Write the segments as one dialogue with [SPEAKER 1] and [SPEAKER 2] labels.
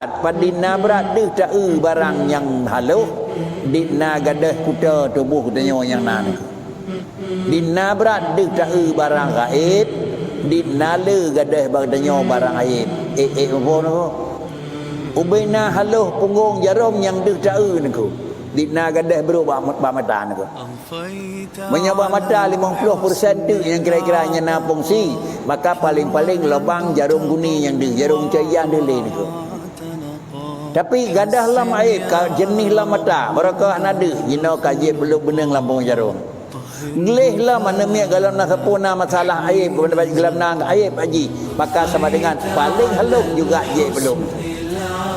[SPEAKER 1] Padina berat deh tak barang yang haluh dina gadah kuda tubuh katanya yang nan. Dina berat deh tak barang gaib dina le gadah katanya barang gaib. Apa tu? Ubina haluh punggung jarum yang deh tak niku. Dina gadah berubah mata niku. Menyabak mata 50% tu yang kira-kiranya na fungsi, maka paling-paling lubang jarum guni yang deh jarum cahaya deh niku. Tapi gadah lam air jenis lam mata barakah nada jino kaji belum benang lambung jarum gelih lah mana miak galam nak sepuna masalah air kepada bagi galam nang air haji maka sama dengan paling halus juga je belum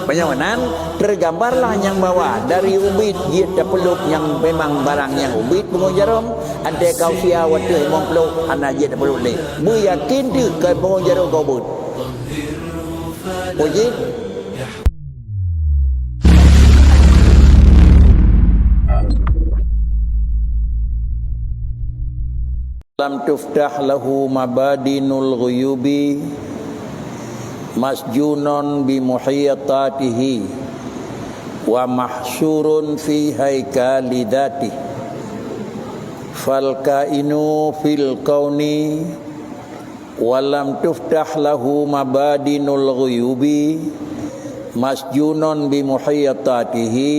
[SPEAKER 1] penyawanan tergambarlah yang bawah dari ubit dia terpeluk yang memang barang yang ubit pengung jarum ada kau sia waktu imam peluk anak dia terpeluk leh beryakin tu ke pengung jarum kau but ojit lam tuftah lahu mabadinul ghuyubi masjunun bi muhiyatatihi wa mahsurun fi haikali dhati fal kainu fil kauni wa lam tuftah lahu mabadinul ghuyubi masjunun bi muhiyatatihi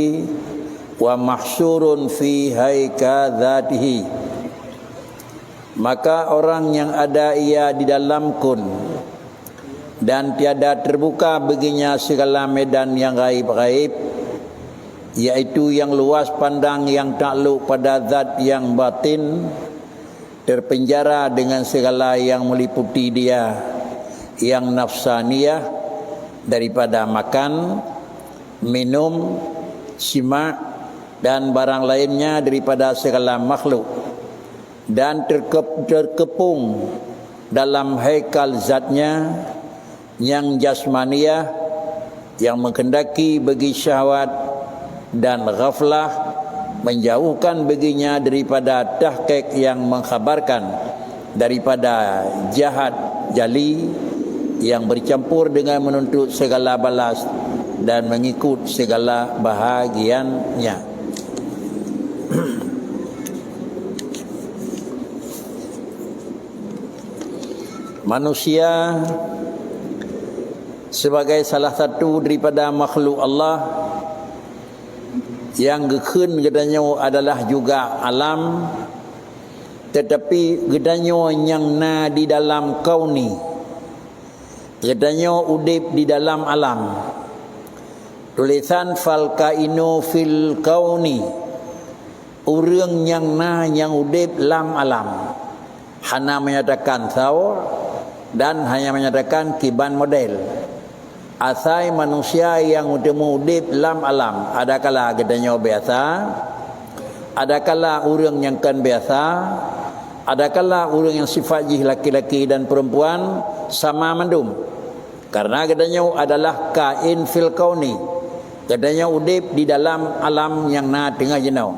[SPEAKER 1] wa mahsurun fi haikali dhatihi. Maka orang yang ada ia di dalam kun dan tiada terbuka baginya segala medan yang gaib-gaib, yaitu yang luas pandang yang takluk pada zat yang batin, terpenjara dengan segala yang meliputi dia, yang nafsaniyah daripada makan, minum, simak dan barang lainnya daripada segala makhluk, dan terkepung dalam haikal zatnya yang jasmaniyah yang menghendaki bagi syahwat dan ghaflah, menjauhkan baginya daripada tahqiq yang mengkhabarkan daripada jahat jali yang bercampur dengan menuntut segala balas dan mengikut segala bahagiannya. Manusia sebagai salah satu daripada makhluk Allah yang gekun gedanya adalah juga alam, tetapi gedanya yang na di dalam kauni, gedanya udip di dalam alam. Tulisan fal kainu fil kauni, urang yang na yang udip lam alam. Hana menyatakan saur dan hanya menyatakan kiban model. Asai manusia yang utama udip lam alam, adakala gedanya biasa, adakala urang yang kan biasa, adakala urang yang sifat jih laki-laki dan perempuan sama mendum. Karena gedanya adalah kain fil kauni, gedanya udip di dalam alam yang na tengah jenau.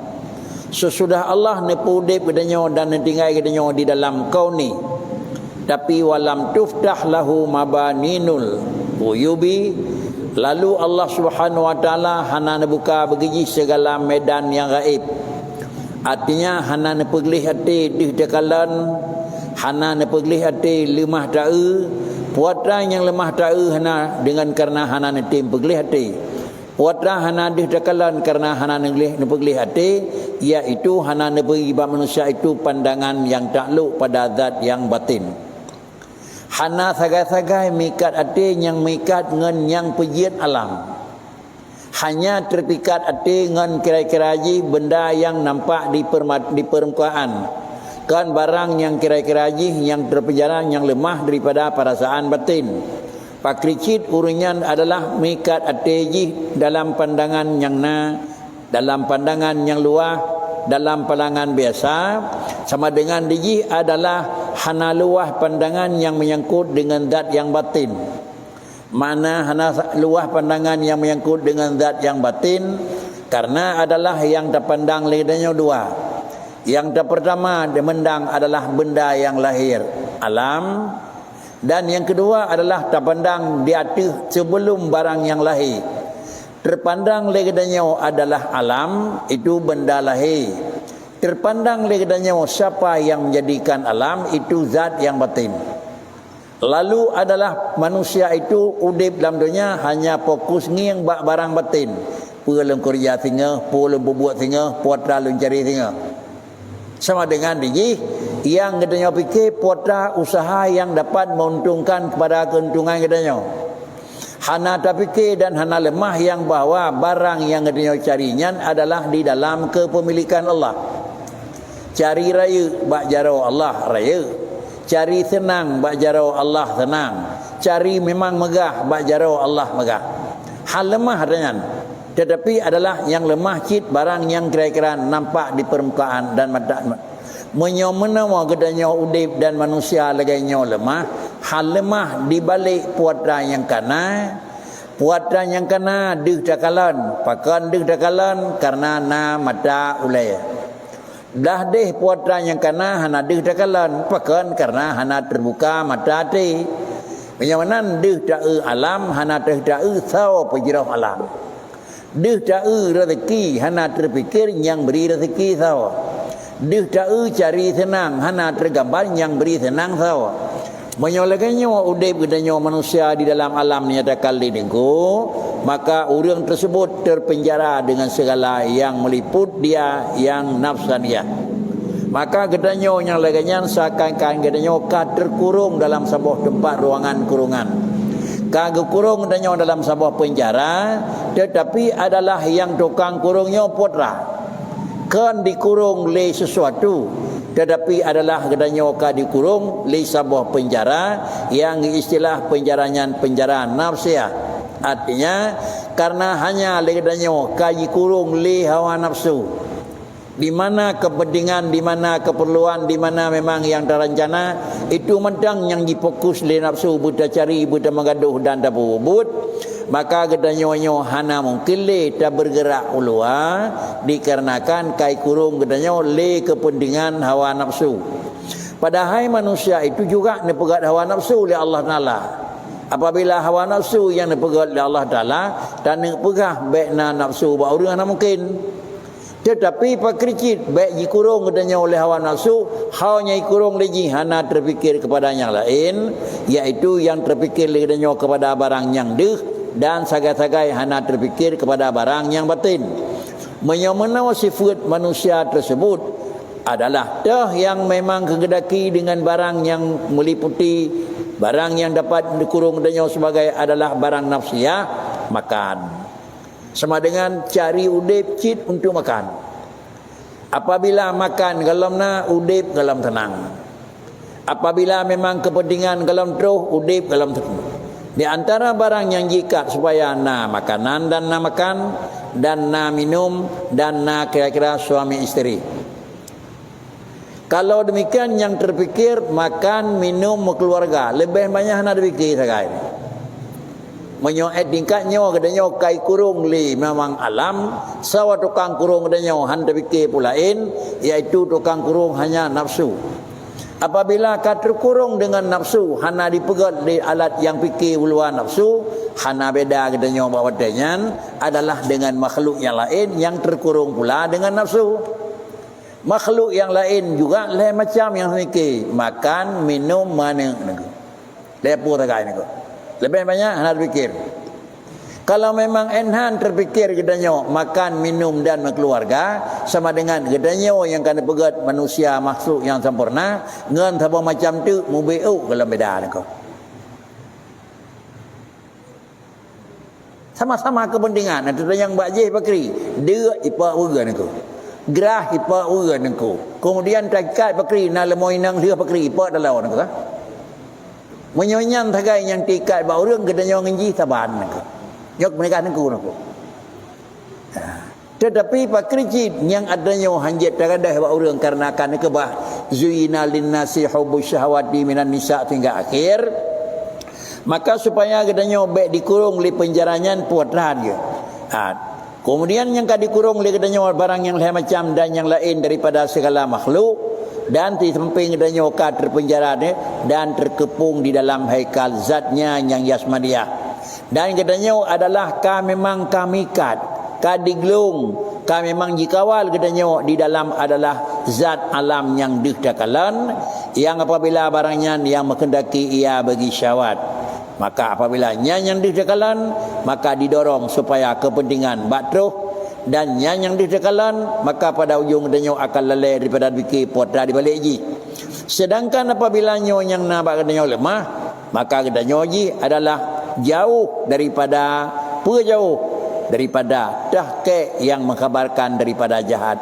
[SPEAKER 1] Sesudah Allah nepu udip gedanya dan tinggal gedanya di dalam kauni, tapi walam tuftah lahu mabaninul ghuyubi, lalu Allah Subhanahu wa taala hana buka bagi segala medan yang gaib. Artinya hana nepeglih hati di tekalan, hana nepeglih hati lemah tae, puatra yang lemah tae hana dengan karena hana netim peglih hati. Puatra hana di tekalan karena hana nepeglih hati, iaitu hana neberi manusia itu pandangan yang takluk pada zat yang batin. Hana sagai-sagai mikat hati yang mikat ngan yang pejiat alam. Hanya terpikat hati ngan kira-kira ji benda yang nampak di permukaan. Kan barang yang kira-kira ji yang terpenjara yang lemah daripada perasaan batin. Pakricit urunyan adalah mikat hati ji dalam pandangan yang na, dalam pandangan yang luas, dalam pandangan biasa, sama dengan diji adalah hana luah pandangan yang menyangkut dengan zat yang batin. Mana hana luah pandangan yang menyangkut dengan zat yang batin, karena adalah yang terpandang lidahnya dua. Yang pertama dimandang adalah benda yang lahir, alam. Dan yang kedua adalah terpandang di atas sebelum barang yang lahir. Terpandang legadanya adalah alam, itu benda lahir. Terpandang legadanya siapa yang menjadikan alam, itu zat yang batin. Lalu adalah manusia itu udip dalam dunia hanya fokus ngiang barang batin. Pelum kerja singa, pelum berbuat singa, putra lun cari singa. Sama dengan digi yang katanya fikir putra usaha yang dapat menguntungkan kepada keuntungan katanya. Hana terfikir dan hana lemah yang bahawa barang yang katanya carinya adalah di dalam kepemilikan Allah. Cari raya bak jarau Allah raya. Cari senang bak jarau Allah senang. Cari memang megah bak jarau Allah megah. Hal lemah katanya. Tetapi adalah yang lemah cit barang yang kira-kira nampak di permukaan dan mata menyomenawa gedanya udip dan manusia laganya lemah. Hal lemah di balik puatra yang kana. Puatra yang kana dih dakalan, pakan dih dakalan karena na mata ulaya. Dah deh puatra yang kana hana dih dakalan, pakan karena hana terbuka mata hati. Menyamanan dih ta'u alam hana dih ta'u saw pejirah alam. Dih ta'u rezeki hana terfikir yang beri rezeki saw. Dih ta'u cari senang hana tergambar yang beri senang saw. Menyolakannya udip gedanya manusia di dalam alam nyatakan diriku, maka orang tersebut terpenjara dengan segala yang meliput dia yang nafsaniyah. Maka gedanya yang laganya seakan-akan gedanya terkurung dalam sebuah tempat ruangan kurungan. Kagak kurung gedanya dalam sebuah penjara, tetapi adalah yang tukang kurungnya putra. Kan dikurung oleh sesuatu, tetapi adalah gedanya dikurung oleh sebuah penjara yang istilah penjaranya penjara nafsiyah. Artinya karena hanya gedanya dikurung oleh hawa nafsu. Di mana kepentingan, di mana keperluan, di mana memang yang terencana itu mentang yang difokus oleh nafsu buta cari, buta mengaduh dan tak berbut. Maka gedanya hana mungkin le tak bergerak ulua dikarenakan kai kurung gedanya le kepentingan hawa nafsu. Padahal manusia itu juga dipegat hawa nafsu oleh Allah Taala. Apabila hawa nafsu yang dipegat oleh Allah Taala dan dipegah baikna nafsu baru hana mungkin. Tetapi pakricit baik dikurung gedanya oleh hawa nafsu, hanya dikurung lagi hana terfikir kepada yang lain, iaitu yang terfikir gedanya kepada barang yang deh dan sagai-sagai hana terfikir kepada barang yang batin. Menyamana sifat manusia tersebut adalah dah yang memang kegedaki dengan barang yang meliputi barang yang dapat dikurung denyo sebagai adalah barang nafsiyah, makan. Sama dengan cari udip cit untuk makan. Apabila makan galamna udip galam tenang. Apabila memang kepentingan galam terus udip galam tenang. Di antara barang yang jikat supaya na makanan dan na makan dan na minum dan na kira-kira suami isteri. Kalau demikian yang terfikir makan, minum, keluarga lebih banyak nak terfikir sekarang. Menyoet tingkatnya kadanya kai kurung li memang alam sawa tukang kurung kadanya han terfikir pulain iaitu tukang kurung hanya nafsu. Apabila terkurung dengan nafsu hana dipegat di alat yang fikir uluan nafsu, hana beda katanya bahawanya adalah dengan makhluk yang lain yang terkurung pula dengan nafsu. Makhluk yang lain juga lain macam yang fikir makan, minum, mana lepo takai ni. Lebih banyak hana fikir. Kalau memang enhan terfikir gedanya makan, minum dan keluarga sama dengan gedanya yang kena pegat manusia makhluk yang sempurna ngan apa macam tu mubeu kalau beda nako. Sama-sama kepentingan ada yang bajih pakri dia ipa urang nako. Gerah ipa urang nako. Kemudian takat pakri na lemoi nang dia pakri ipa dalau nako. Menyonyan tagai yang tikat ba urang gedanya ngenji saban nako. Yok mereka nengku nako. Tetapi pakricit yang adanya hanjat teradah ba urang karena kan kebah zuyina linnasi hubbu syahawati minan nisa hingga akhir. Maka supaya gedanya baik dikurung li penjaranya puatrahan dia. Kemudian yang kad dikurung li gedanya barang yang lain macam dan yang lain daripada segala makhluk dan di samping adanya ka terpenjara ni dan terkepung di dalam haikal zatnya yang yasmadiyah. Dan katanya adalah ka memang kami kat ka diglung ka memang jikawal katanya di dalam adalah zat alam yang dikdakalan yang apabila barangnya yang menghendaki ia bagi syahwat, maka apabila yang dikdakalan maka didorong supaya kepentingan batruh, dan yang dikdakalan maka pada ujung katanya akan lalai daripada fikir potra di balik ji. Sedangkan apabila yang nampak katanya lemah, maka katanya ji adalah jauh daripada tahqiq yang mengkhabarkan daripada jahat.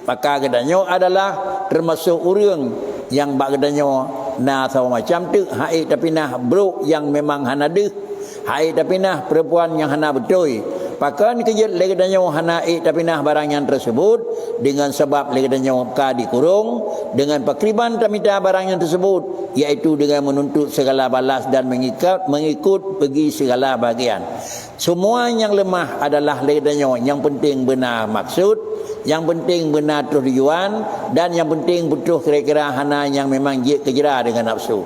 [SPEAKER 1] Maka katanya adalah termasuk orang yang bak katanya na sama macam tu haid tapi nah bro yang memang hana deh, haid tapi nah perempuan yang hana betul. Pakan kejut legadanya hana tapi nah barang yang tersebut dengan sebab legadanya ka dikurung dengan pakriban tamita barang yang tersebut, iaitu dengan menuntut segala balas dan mengikut pergi segala bahagian. Semua yang lemah adalah legadanya yang penting benar maksud, yang penting benar tujuan, dan yang penting betul kira-kira hana yang memang jik kejera dengan nafsu.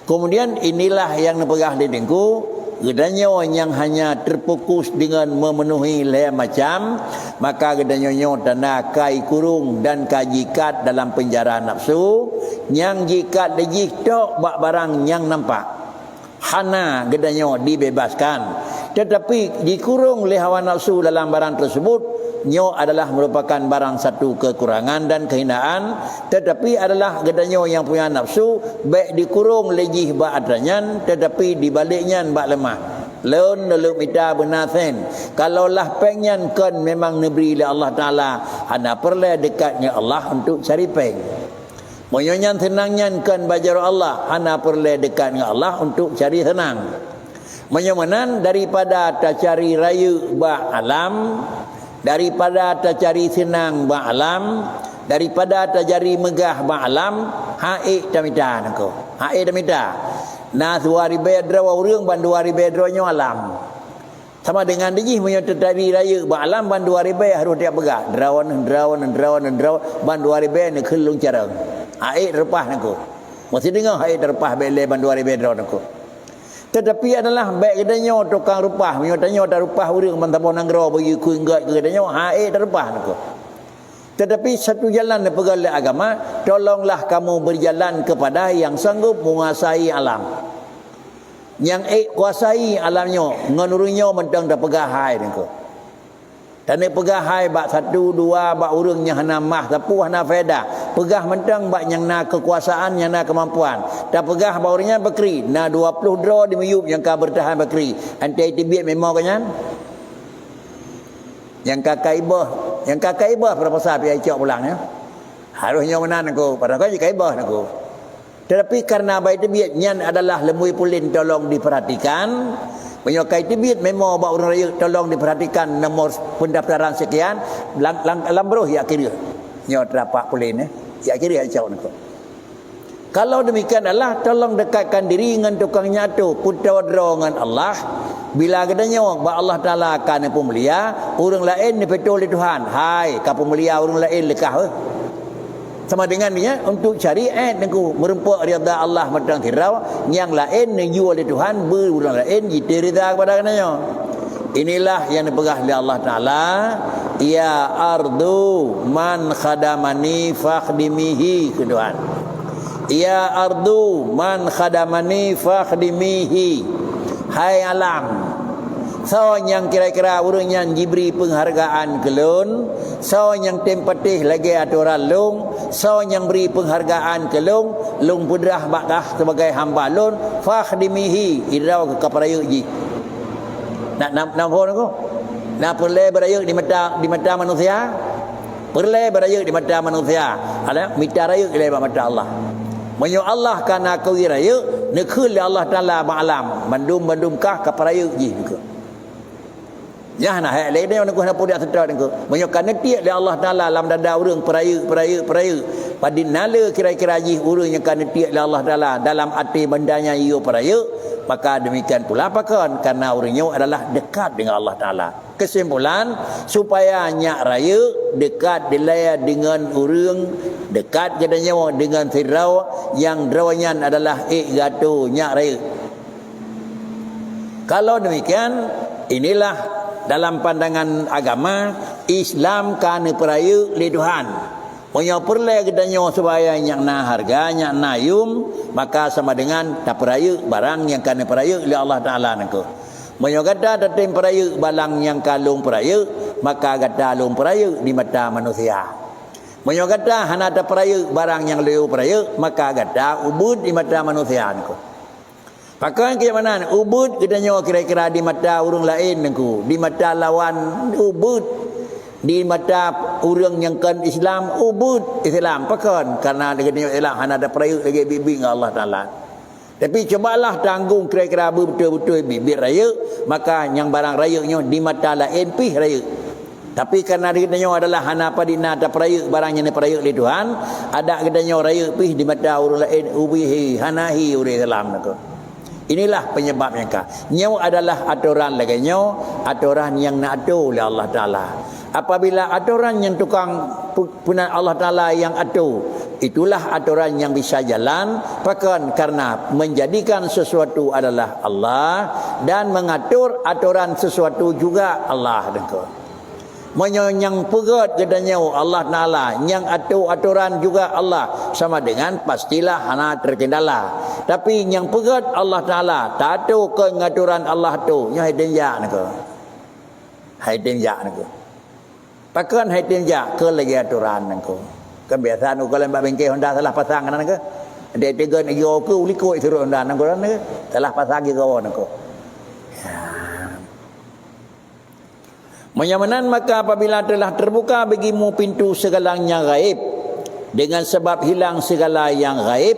[SPEAKER 1] Kemudian inilah yang nepegah lidingku, gedanya yang hanya terfokus dengan memenuhi lain macam, maka gedanya tanda kai kurung dan kai jikat dalam penjara nafsu, yang jikat lejih tok bak barang yang nampak. Hana gedanya dibebaskan, tetapi dikurung oleh hawa nafsu dalam barang tersebut, nyo adalah merupakan barang satu kekurangan dan kehinaan, tetapi adalah gedanya yang punya nafsu baik dikurung lejih bak adanya, tetapi dibaliknya bak lemah. Leun neluk mita benasen. Kalaulah pengen kan memang negeri oleh Allah Ta'ala, hana perlu dekatnya Allah untuk cari peng. Monyonya senangnya kan bajar Allah, hana perlu dekatnya Allah untuk cari senang. Menyomanan daripada tak cari rayu bak alam, daripada tak cari senang ba alam, daripada tak cari megah ba alam, haik tamita nako. Haik tamita. Nah 2000 drawa urang ban 2000 drawanya alam. Sama dengan dijih punya tetapi raya ba alam ban 2000 harus dia pegah. Drawan ban 2000 ni kelung carang. Haik repah nako. Mesti dengar haik terpah bele ban 2000 draw nako. Tetapi adalah baik kedanya tukang rupah, punya tanya tak rupah urang mantapon nanggro bagi ku enggat ke kedanya haid terpah nako. Tetapi satu jalan pegal agama, tolonglah kamu berjalan kepada yang sanggup menguasai alam. Yang kuasai alamnya, ngenurunya mentang dah pegah hai nako. Dan pegah hai bak 1 2 bak urang yang hana mah tapu hana faedah. Pegah mentang bak yang na kekuasaan, yang na kemampuan. Dan pegah baurinya bakri, na 20 draw di meyup yang ka bertahan bakri. Antai tibit memang kanyan. Yang kakak ibah berapa sahaja pi acok pulang ya. Harusnya menan aku, padahal kan jika ibah aku. Tetapi karena baik tibit nyan adalah lemui pulin tolong diperhatikan. Penyokai tibit memang bak orang raya tolong diperhatikan nomor pendaftaran sekian lambroh ya kira. Nyo terapak pulin ya kira acok nako. Kalau demikian adalah tolong dekatkan diri dengan tukang nyatu putra dengan Allah. Bila gedanya ba Allah Taala akan pemulia, orang lain ni betul Tuhan. Hai, ka pemulia orang lain lekah. Sama dengan dia untuk cari nengku merempak redha Allah matang tirau, yang lain jual oleh Tuhan, orang lain diterida kepada kananya. Inilah yang dipegah oleh Allah Taala, ya ardu man khadamani fakhdimihi ke Tuhan. Ya ardu man khadamani fakhdimihi. Hai alam, so yang kira-kira orang yang diberi penghargaan kelun, so yang tempatih lagi aturan lung, so yang beri penghargaan kelung, lung pudrah bakah sebagai hamba lun, fakhdimihi irau ke kaparayu ji. Nak phone aku. Nak perle berayu di mata manusia. Perle berayu di mata manusia. Ala mita rayu di mata Allah. Menyo Allah kana kau raya nekul Allah Taala ma'alam bandum kah kaparayu ji juga. Ya nah hai le dia nak nak pudak sedar nengko. Menyo kana tiak le Allah Taala dalam dada urang perayu. Padin nala kira-kira ji urang yang kana tiak le Allah Taala dalam hati bandanya iyo perayu, maka demikian pula apakah karena orangnya adalah dekat dengan Allah Ta'ala. Kesimpulan, supaya nyak raya dekat dilaya dengan orang, dekat katanya dengan firau yang drawanya adalah gato nyak raya. Kalau demikian, inilah dalam pandangan agama Islam kan peraya li Tuhan. Punya perle katanya supaya nyak na harga nyak na yum, maka sama dengan tak peraya barang yang kan peraya li Allah Ta'ala nako. Punya kata datim peraya balang yang kalung peraya, maka kata lung peraya di mata manusia. Punya kata hana tak peraya barang yang liu peraya, maka kata ubud di mata manusia nako. Pakai ke mana? Ubud katanya kira-kira di mata orang lain nako, di mata lawan ubud, di mata orang yang kan Islam ubud Islam pakai karena dia Islam hana ada peraya lagi bibi dengan Allah Taala. Tapi cobalah tanggung kira-kira betul-betul bibi raya, maka yang barang rayanya di mata lain pih raya. Tapi karena katanya adalah hana apa dina ada peraya barang yang peraya oleh Tuhan, ada katanya raya pih di mata orang lain ubihi hanahi orang Islam nako. Inilah penyebabnya kah. Nyau adalah aturan lagi nyau, aturan yang nak atur oleh Allah Ta'ala. Apabila aturan yang tukang punya Allah Ta'ala yang atur, itulah aturan yang bisa jalan. Bahkan karena menjadikan sesuatu adalah Allah dan mengatur aturan sesuatu juga Allah. Yang pegat katanya Allah Ta'ala, yang atur aturan juga Allah, sama dengan pastilah hana terkendala. Tapi yang pegat Allah Ta'ala, tak atur ke ngaturan Allah tu, yang haidin ja nako. Haidin ja nako. Pakan haidin ja ke lagi aturan nako. Kebiasaan kalau mbak bengke Honda salah pasang kan nako. Dia tegan yo ke uliko suruh Honda nako nako. Salah pasang ke kawan nako. Menyamanan maka apabila telah terbuka bagimu pintu segala yang gaib dengan sebab hilang segala yang gaib,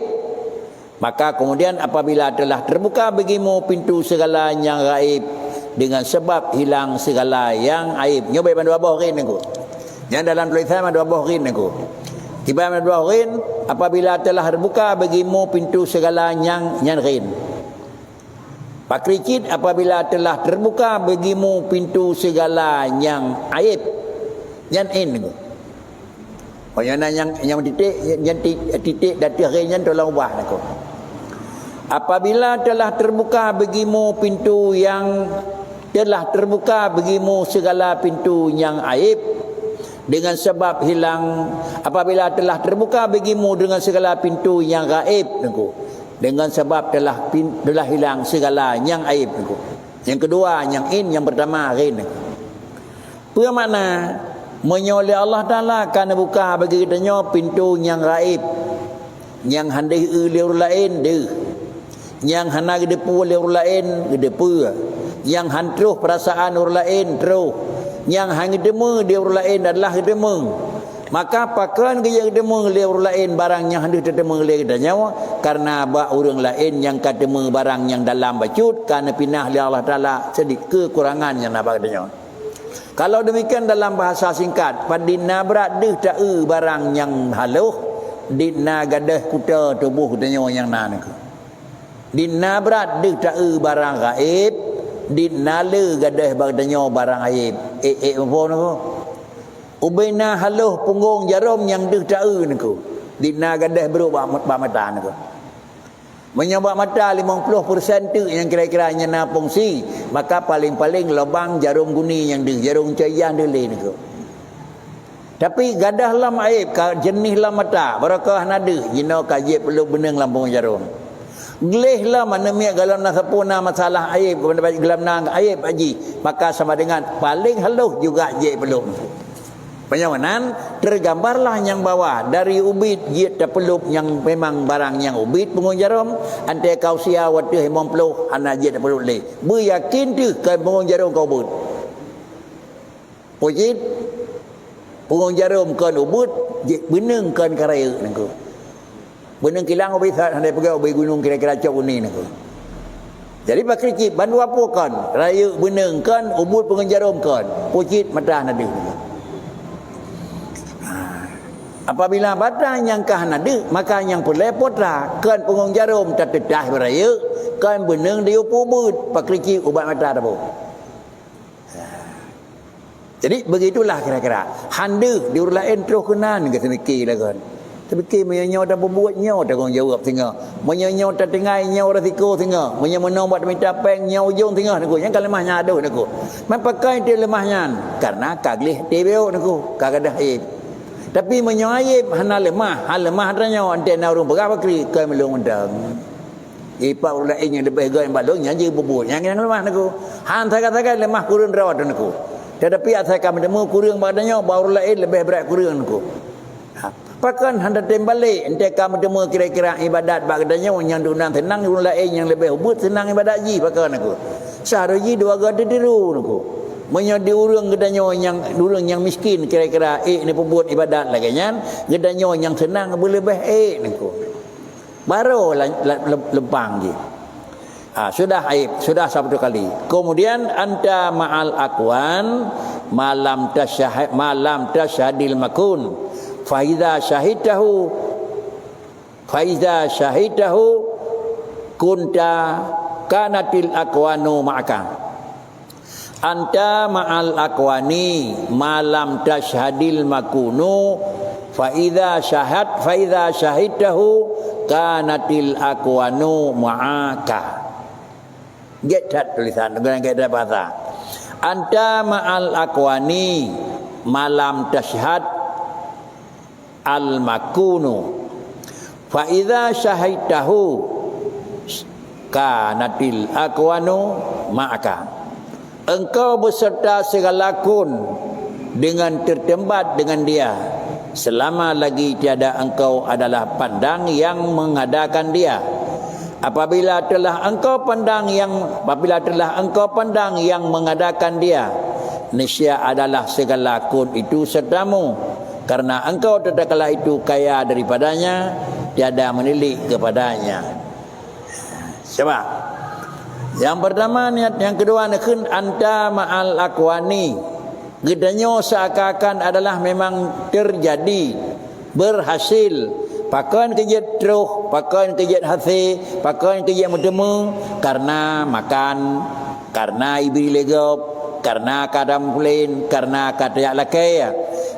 [SPEAKER 1] maka kemudian apabila telah terbuka bagimu pintu segala yang gaib dengan sebab hilang segala yang aib. Nyoba dua bohrin aku. Yang dalam tulisan dua bohrin aku. Tiba dua bohrin apabila telah terbuka bagimu pintu segala yang gaib. Pak Ricit apabila telah terbuka bagimu pintu segala yang aib, yang ini. Oh yang titik dan titiknya tolong ubah aku. Apabila telah terbuka bagimu pintu yang telah terbuka bagimu segala pintu yang aib dengan sebab hilang, apabila telah terbuka bagimu dengan segala pintu yang gaib aku. Dengan sebab telah hilang segala yang aib. Yang kedua, yang pertama rin. Apa makna? Menyoleh Allah Ta'ala kan buka bagi kitanya pintu yang gaib. Yang handai oleh lain deh. Yang hana gedepu oleh lain gedepu. Yang hantruh perasaan orang lain terus. Yang hang gedemu dia orang lain adalah gedemu. Maka pakan gaya ketemu oleh orang lain barang yang hendak ketemu oleh katanya karena orang lain yang ketemu barang yang dalam bacut karena pinah oleh Allah Ta'ala sedikit kekurangan yang nak katanya. Kalau demikian dalam bahasa singkat, padina berat deh tak barang yang haluh, dina gadah kuta tubuh katanya yang nak. Dina berat deh tak barang gaib, dina le gadah katanya barang aib. Apa nak? Ubena haluh punggung jarum yang deh tak niku. Dina gadah berubah mata niku. Menyebab mata 50% tu yang kira-kiranya na fungsi, maka paling-paling lubang jarum guni yang deh jarum cahaya dele niku. Tapi gadah lam aib jenis lam mata, barakah nade jino kajib perlu beneng lampung jarum. Geleh lah mana miak galam nak sapuna masalah aib kepada galam nang aib haji, maka sama dengan paling haluh juga je perlu. Penyamanan tergambarlah yang bawah dari ubit jid tapeluk yang memang barang yang ubit pungung jarum ante kau sia watu 50 ana jid tapeluk le beryakin tu ke pungung jarum kau ubut pojit pungung jarum kan ubut beneng kan karaya nangku beneng kilang ubit handai pergi ubit gunung kira-kira cok uni nangku. Jadi bakri cip bandu apa kan raya beneng kan ubut pungung jarum kan pojit mata nadi. Apabila badan yang kah nade maka yang perlepotlah kan pungung jarum terdedah beraya Pakai benang dia pubut, pakai kecil ubat mata dah pun. Jadi begitulah kira-kira. Handa di orang lain terus kenan ke semikir lah kan. Semikir menyo dah berbuat nyo dah kong jawab tengah. Menyo dah tengai nyo dah tiko tengah. Menyo buat minta peng nyo ujung tengah niku. Yang kan lemahnya ada niku. Man pakai dia lemahnya karena kaglih tebeo niku. Kagadah aib. Tapi menyo aib hana lemah, hal lemah adanya ante narung berapa kali kai melung undang. Ipa ulah yang lebih gay balong nyanyi bubur. Yang lemah niku. Han tagak-tagak lemah kurun rawat niku. Tetapi asal kami demo kurang badannya baru lain lebih berat kurang niku. Pakan hendak tembalik ente kami demo kira-kira ibadat badannya yang diundang tenang orang lain yang lebih ubut senang ibadat ji pakan niku. Sehari dua gada diru niku. Menyo diurang gedanya yang miskin kira-kira ni pembuat ibadat lagi nyan gedanya yang senang boleh lebih niku. Baru lempang je. Sudah aib, sudah satu kali. Kemudian anta ma'al akwan malam tasyahadil makun. Fa idza syahidtahu kunta kanatil akwanu ma'aka. Anta ma'al akwani malam tasyhadil makunu fa idza syahidtahu kanatil akwanu ma'aka. Get that tulisan dengan kaedah bahasa. Anta ma'al akwani malam tasyhad al makunu fa idza syahidtahu kanatil akwanu ma'aka. Engkau beserta segala kun dengan tertempat dengan dia selama lagi tiada engkau adalah pandang yang mengadakan dia. Apabila telah engkau pandang yang mengadakan dia, niscaya adalah segala kun itu sertamu, karena engkau tatkala itu kaya daripadanya, tiada menilik kepadanya. Siapa? Yang pertama niat, yang kedua nekun anta ma'al akwani. Gedanya seakan-akan adalah memang terjadi, berhasil. Pakan kejat teruk, pakan kejat hasil, pakan kejat mendemu karena makan, karena ibri legop, karena kadam pulin, karena katayak lakai.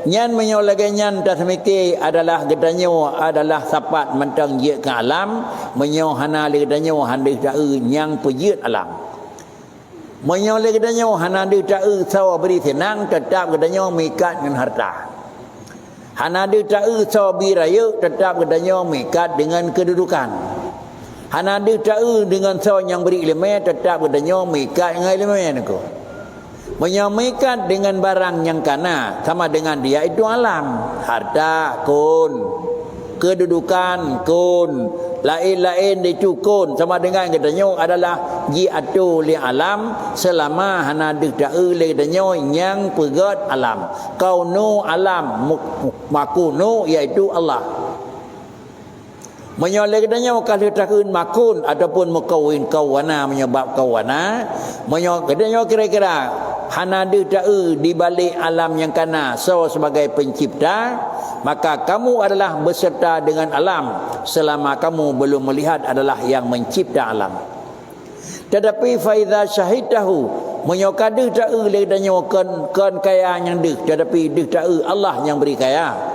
[SPEAKER 1] Nyan menyolagi nyan tak semiki adalah gedanyo adalah sapat mentang je ke alam menyohana le gedanyo handih tak yang pejit alam. Menyoleh gedanyo hana de tak saw beri senang tetap gedanyo mikat dengan harta. Hana de tak saw biraya tetap gedanyo mikat dengan kedudukan. Hana de tak dengan saw yang beri ilmu tetap gedanyo mikat dengan ilmu niku. Menyamikan dengan barang yang kana sama dengan dia itu alam, harta kun, kedudukan kun, lain-lain itu kun sama dengan katanya adalah jiatu li alam selama hana dak le katanya yang pegat alam. Kaunu alam makunu iaitu Allah. Menyoleh katanya kalau takun makun ataupun mukawin kawana menyebab kawana, katanya kira-kira hana tak di balik alam yang kana sebagai pencipta, maka kamu adalah beserta dengan alam selama kamu belum melihat adalah yang mencipta alam. Tetapi fa idza syahidtahu menyokade tak le danya kan kaya yang deh, tetapi deh tak Allah yang beri kaya.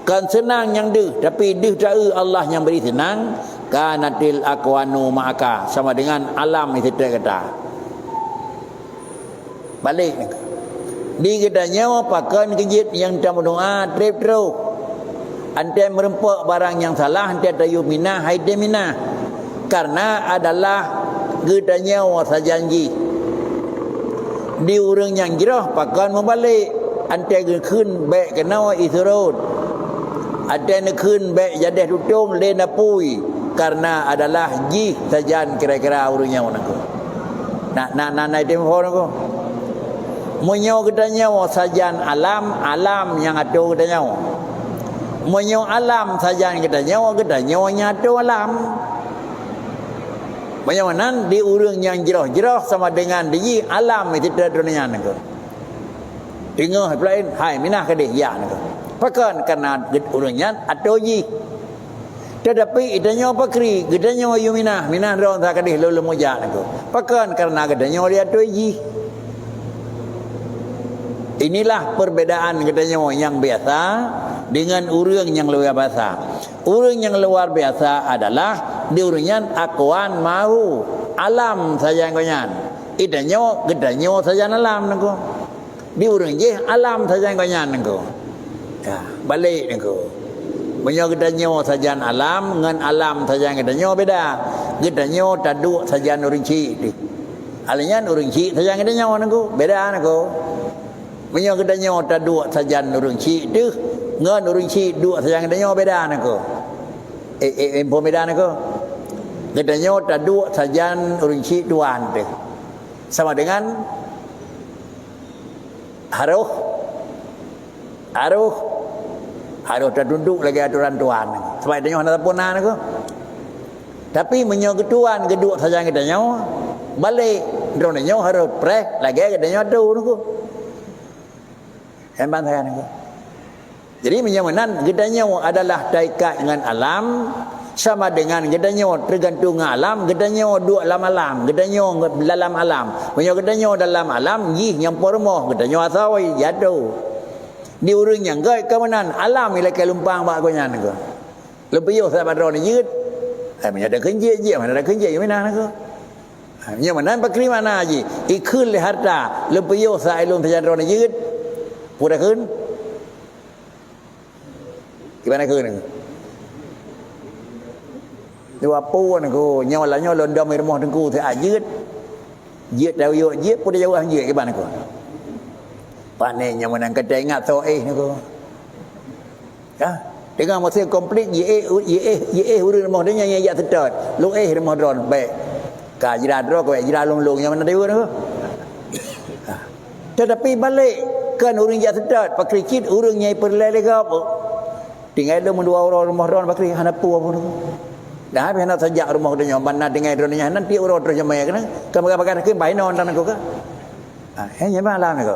[SPEAKER 1] Kan senang yang deh, tapi deh tak Allah yang beri senang. Kanatil akwanu ma'aka, sama dengan alam itu kata. Balik di gedanya pakan kejit yang tak berdoa trip terus. Ante merempak barang yang salah, ante tayu minah haide minah, karena adalah gedanya sajanji. Di urang yang jirah pakan membalik, ante gekun baik kenawa isurut. Ada nekun baik jadah tutung lena pui, karena adalah ji sajan kira-kira urangnya naku. Nak tempo naku. Menyo gedanya sajan alam yang atu gedanya. Menyo alam sajan gedanya nyatu alam. Menyo nan di urang yang jerah sama dengan di alam itu dunia naku. Dengar lain hai minah ke dia ya naku. Pakan karena urangnya atu ji. Tetapi idanyo pakri, gedanyo yumina, minah ron tak kadih lalu mujak aku. Pakan karena gedanyo dia tu ji. Inilah perbedaan gedanyo yang biasa dengan urang yang luar biasa. Urang yang luar biasa adalah diurunyan akuan mau alam saja ngoyan. Idanyo gedanyo saja alam nangko. Diurung je alam saja ngoyan nangko. Ya, balik nangko. Menyo gedanyo saja alam ngan alam saja gedanyo beda. Gedanyo taduk saja urinci di. Alanya urinci saja gedanyo nangko, beda nangko. Menyo gedanyo taduk saja urinci tu ngan urinci duk saja gedanyo beda nangko. Info beda nangko. Gedanyo taduk saja urinci duan tu. Sama dengan haruh terduduk lagi aturan tuan. Sebab dia hendak punah aku. Tapi menyo ketuan kedua saja kita balik drone nyo harus preh lagi kita tu aku. Hebat saya aku. Jadi menyaman kita adalah taikat dengan alam sama dengan kita tergantung alam, kita duduk dalam alam, kita dalam alam. Menyo kita dalam alam, yih yang pormoh kita asawai jatuh. Di urang yang gay kamanan alam ila ke lumpang ba ko nyan ko lebih yo sa badron yut mình ada kerja je mana ada kerja yang mana ko nya mana pakri mana ji ikun le harta lebih yo sa ilun tajadron yut pura kun gimana kun dua pu ko nya la nya londom rumah tengku te yut dah yo yut pura jauh yut gimana ko panenya menang kedai ingat soeh ni ko. Ya, dengan masa komplit ye urang rumah dia yang ya sedot. Lu rumah dron baik. Ka jira dro ko jira long-long yang mana dewa ni ko. Tetapi balik kan urang ya sedot pakri kit urang nyai perlele ke apa. Tinggal lu mendua orang rumah dron pakri hanapu apa ni ko. Dah habis nak sajak rumah dia mana dengan dron nya nanti urang terus jamai kan. Kamu-kamu ke bayi non tan ko ka. Hanya malam ni ko.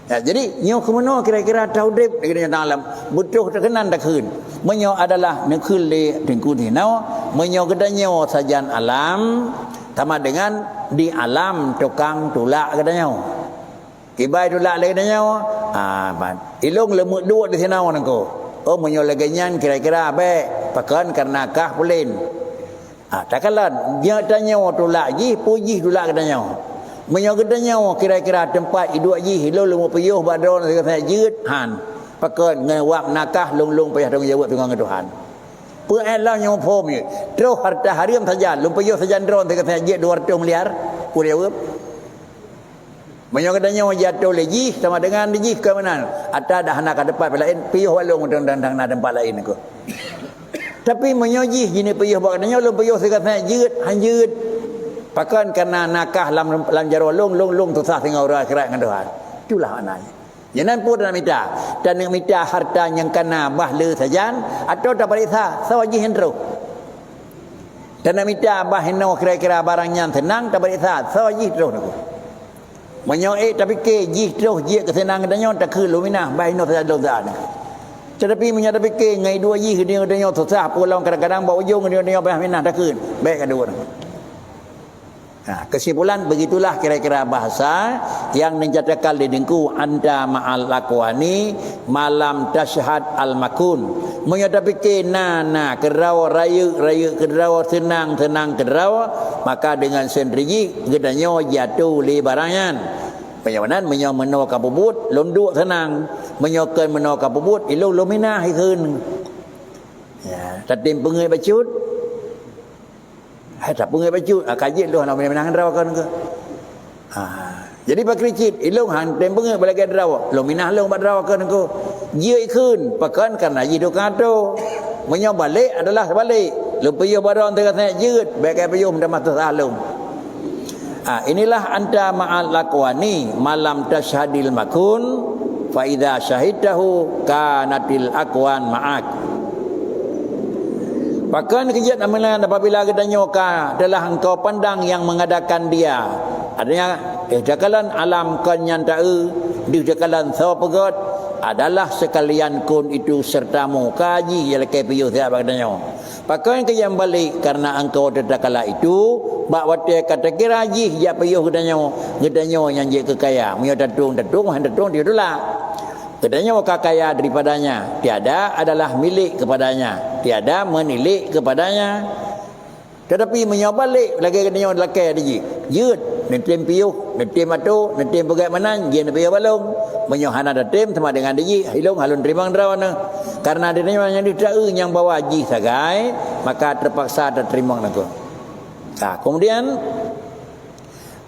[SPEAKER 1] Ya, jadi nyo kemono kira-kira taudip dengan dalam butuh terkenan dak keun. Menyo adalah nekul le tengku dinau, menyo gedanyo sajan alam sama dengan di alam tukang tulak gedanyo. Kibai tulak le gedanyo, ilung lemuk dua di sinau nangko. Oh menyo legenyan kira-kira be pakan karena kah pulen. Takalan dia danyo tulak ji puji tulak gedanyo. Menyogedanya kira-kira tempat iduk ji hilau lumu peyuh badron saya jut han pakan ngewak nakah lung payah dong jawab dengan Tuhan peelah yang pom ni terus harta hariam saja lum peyuh saja dron saya jut 200 miliar ku jawab menyogedanya jatuh lagi sama dengan ji ke mana ada dah nak ke tempat lain peyuh walung dan tempat lain aku tapi menyoji jini peyuh bakadanya lum peyuh saya jut hanjut pakan karena nakah lam jaro long tu sah tinggal orang akhirat dengan Tuhan. Itulah maknanya. Jangan pun dalam mita dan dengan mita harta yang kena bahle sajan atau tak perisa sawaji hendro. Dan mita bahino kira-kira barangnya tenang tak perisa sawaji terus aku. Menyoe tapi ke ji terus ji kesenang danyo tak ke lumina bahino saja dozan. Tetapi menyatapi ke ngai dua ji dia danyo tu sah pulang kadang-kadang bawa ujung dia bah minah tak ke. Baik kedua. Kesimpulan begitulah kira-kira bahasa yang menyatakan di dengku anda ma'al lakwani malam tashhad al makun menyatapi ke na kerawa raya kerawa tenang kerawa maka dengan sendiri gedanyo jatuh li barangan penyawanan menyo kapubut lunduk tenang menyokan meno kapubut ilu luminah ikun ya tatim pengai bacut tak pungai baju kajit lu nak menang rawa kan ke jadi pakricit ilung hang tem pungai balagi rawa lu minah lu bad rawa kan ke dia ikun pakan karena jidu kato menyo balik adalah balik lu peyuh baron tengah jut baik peyuh minta mata salum inilah anta ma'al lakwani malam tashhadil makun fa idza syahidtahu kanatil akwan ma'ak. Bahkan kejadian amalan apabila gedanyo ka adalah engkau pandang yang mengadakan dia. Adanya jakalan alam kan nyantau di jakalan sawapegot adalah sekalian kun itu sertamu kaji ya lekai piyuh dia gedanyo. Pakai ke yang balik karena engkau tetakala itu bak wate kata kira ji ya payuh gedanyo yang je kekaya munyo tatung dia dula gedanyo kekaya daripadanya tiada adalah milik kepadanya tiada menilik kepadanya tetapi munyo balik lagi gedanyo lakai ji yud netem payuh netem atu netem bagaimana je ne payuh balung munyo hana datem sama dengan ji hilung halun terimang drawana karena adanya yang tidak yang bawa haji sagai maka terpaksa terima naku. Nah, kemudian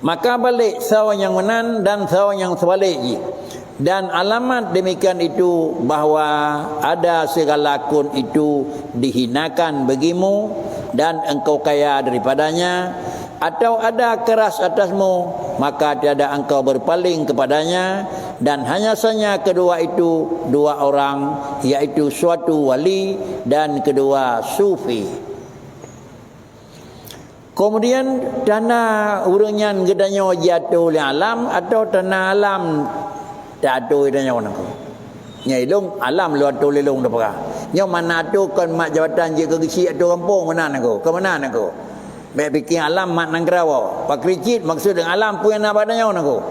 [SPEAKER 1] maka balik sawa yang menan dan sawa yang sebalik dan alamat demikian itu bahwa ada segala kun itu dihinakan bagimu dan engkau kaya daripadanya atau ada keras atasmu maka tiada engkau berpaling kepadanya dan hanya saja kedua itu dua orang yaitu suatu wali dan kedua sufi. Kemudian tanah urangnya gedanyo jatuh li alam atau tanah alam tak ada gedanyo nako. Nyai long alam lu atu lelong dapaka. Nyo mana tu kon mak jawatan je ke gisi atu kampung mana nako? Ke mana nako? Baik bikin alam mak nanggrawo. Pak kricit maksud dengan alam pun yang nak badanya nako.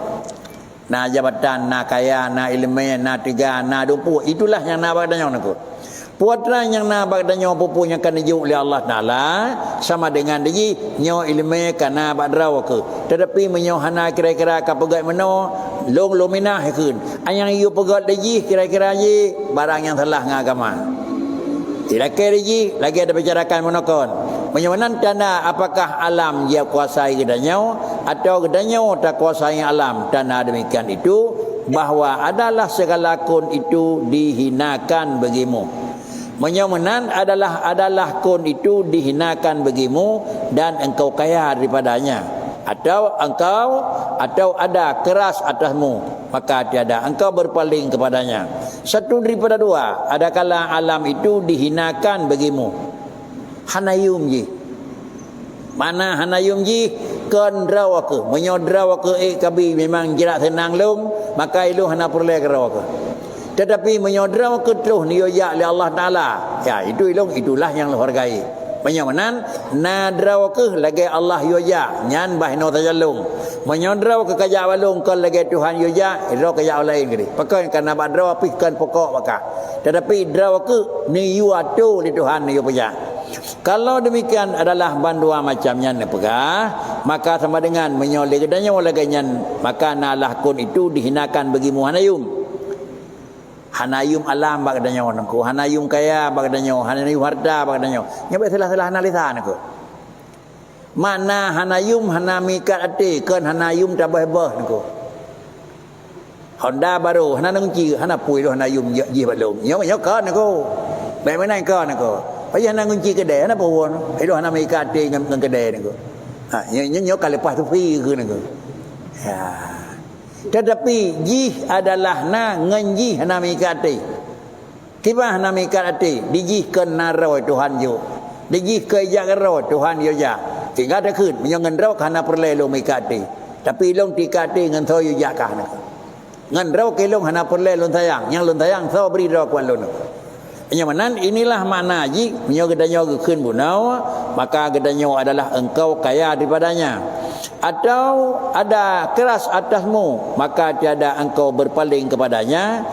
[SPEAKER 1] Na jabatan, na kaya, na ilmu, na tiga, na dumpu. Itulah yang nak badanya nako. Puatra yang nak badanya pupu yang kan dijuk oleh Allah Taala sama dengan dia nyo ilmu kana badrawo ke. Tetapi menyo hana kira-kira ka pegat meno long luminah keun. Ayang iu pegat dia kira-kira je barang yang salah dengan agama. Tidak kira dia lagi ada bicarakan monokon. Menyamanan tanah apakah alam dia kuasai gedanyo atau gedanyo tak kuasai alam. Tanah demikian itu bahawa adalah segala kun itu dihinakan bagimu. Menyamanan adalah kun itu dihinakan bagimu dan engkau kaya daripadanya. Atau ada keras atasmu maka tiada engkau berpaling kepadanya. Satu daripada dua, adakala alam itu dihinakan bagimu. Hanayum ji. Mana hanayum ji kan drawaka. Menyodrawaka kabi memang jerak senang long maka ilu hana perle kerawaka. Tetapi menyodrawaka terus niyoyak oleh Allah Taala. Ya itulah yang dihargai. Menyamanan nadrawaka lagi Allah yoyak nyan bahno tajalung. Menyodrawaka kajak balung kan lagi Tuhan yoyak iro kajak lain gini. Pakai kana badraw pikan pokok maka. Tetapi drawaka ni yuatu li Tuhan ni yo pejak. Kalau demikian adalah bandua macamnya nepegah maka sama dengan menyoleh gedanya walaganya maka nalah kun itu dihinakan bagi hanayum. Hanayum alam bak gedanya wanku, hanayum kaya bak gedanya, hanayum harta bak gedanya. Nyampe salah-salah analisan aku. Mana hanayum hanamikat ati kan hanayum tabah-bah aku. Honda baru hanang ci hanapui lo hanayum ji balung. Nyo kan aku. Baik mana kan aku. Payah nak kunci kedai apa pun. Itu nak mai kate dengan kedai ni ko. Ha nyo kali lepas tu free ke ni ko. Ya. Tetapi ji adalah na nganji nak mai kate. Tiba nak mai kate diji kan narau Tuhan yo. Diji ke jak ro Tuhan yo ja. Tinggal dah kun menyo ngan rau kana perle lo mai kate. Tapi long ti kate ngan tho yo jak kah ni. Ngan rau ke long hana perle lon sayang. Yang lon sayang tho beri ro kuan lon. Menyamanan inilah makna ji menyo gedanyo keun bunau maka gedanyo adalah engkau kaya daripadanya atau ada keras atasmu maka tiada engkau berpaling kepadanya.